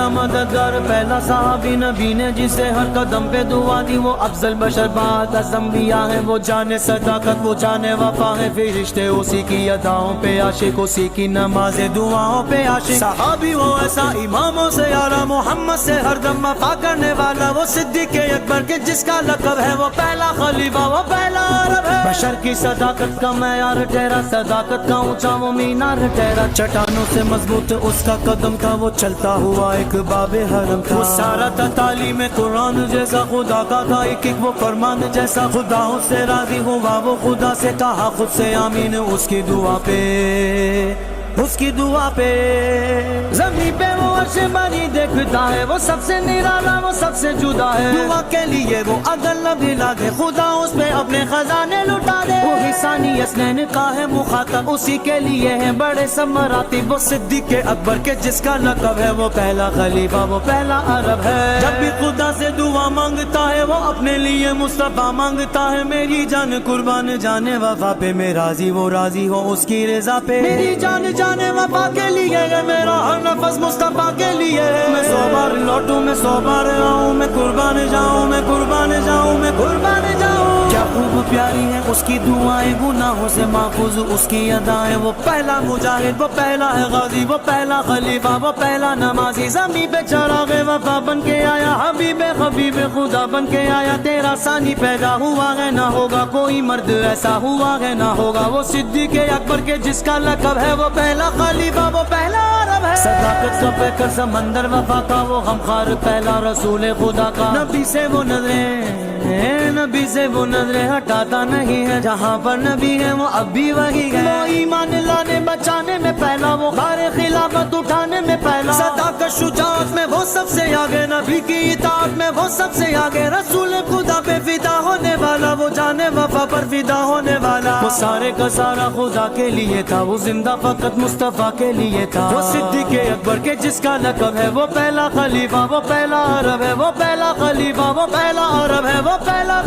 پہلا مددگار پہلا صحابی نبی نے جسے ہر قدم پہ دعا دی، وہ افضل بشر بعد از انبیاء ہے، وہ جانے صداقت وہ جانے وفا ہے، فرشتے اسی کی اداؤں پہ عاشق، اسی کی نماز دعاؤں پہ عاشق، صحابی وہ ایسا اماموں سے اعلیٰ، محمد سے ہر دم وفا کرنے والا، وہ صدیق اکبر کے جس کا لقب ہے، وہ پہلا خلیفہ وہ پہلا عرب ہے، بشر کی صداقت کا معیار ٹھہرا، صداقت کا اونچا وہ مینار ٹھہرا، چٹانوں سے مضبوط اس کا قدم تھا، وہ چلتا ہوا ایک باب حرم تھا، وہ سارا تھا تعلیم قرآن جیسا خدا کا تھا، ایک ایک وہ فرمان جیسا، خدا اس سے راضی ہوا، وہ خدا سے کہا خود سے آمین اس کی دعا پہ، اس کی دعا پہ، زمین پہ وہ عرش بانی دیکھتا ہے، وہ سب سے نرالا وہ سب سے جدا ہے، دعا کے لیے وہ اگر نہ بھلا دے، خدا اس پہ اپنے خزانے لٹا دے، وہی ثانی اسنین کا ہے مخاطب، اسی کے لیے ہیں بڑے سب مراتب، وہ صدیق اکبر کے جس کا لقب ہے، وہ پہلا خلیفہ وہ پہلا عرب ہے، جب بھی خدا سے دعا مانگتا ہے، وہ اپنے لیے مصطفیٰ مانگتا ہے، میری جان قربان جانے وفا پہ، میں راضی وہ راضی ہو اس کی رضا پہ، میری جان جانے وفا کے لیے ہے، میرا ہر نفس مصطفیٰ کے لیے ہے، میں 100 بار لوٹوں میں 100 بار آؤں، میں قربان جاؤں میں قربان جاؤں میں قربان جاؤں، کیا خوب پیاری ہے اس کی دعائیں، گناہوں سے محفوظ اس کی ادائیں، وہ پہلا مجاہد وہ پہلا ہے غازی، وہ پہلا خلیفہ وہ پہلا نمازی، زمین پہ چراغ وفا بن کے آیا، حبیب حبیب خدا بن کے آیا، تیرا ثانی پیدا ہوا ہے، نہ ہوگا کوئی مرد ایسا ہوا ہے، نہ ہوگا وہ صدیق اکبر کے جس کا لقب ہے، وہ پہلا خلیفہ وہ پہلا عرب ہے، صداقت کا پیکر سمندر وفا کا، وہ غمخوار پہلا رسول خدا کا، نبی سے وہ نبی سے وہ نظریں ہٹاتا نہیں ہے، جہاں پر نبی ہے وہ اب بھی وہی ہے، وہ ایمان لانے بچانے میں پہلا، وہ بار خلافت اٹھانے میں پہلا، صداقت شجاعت میں وہ سب سے آگے، نبی کی اطاعت میں وہ سب سے آگے، رسول خدا پہ فدا ہونے والا، وہ جانے وفا پر فدا ہونے والا، وہ سارے کا سارا خدا کے لیے تھا، وہ زندہ فقط مصطفیٰ کے لیے تھا، وہ صدیق اکبر کے جس کا لقب ہے، وہ پہلا خلیفہ وہ پہلا عرب ہے، وہ پہلا خلیفہ وہ پہلا عرب ہے، وہ پہلا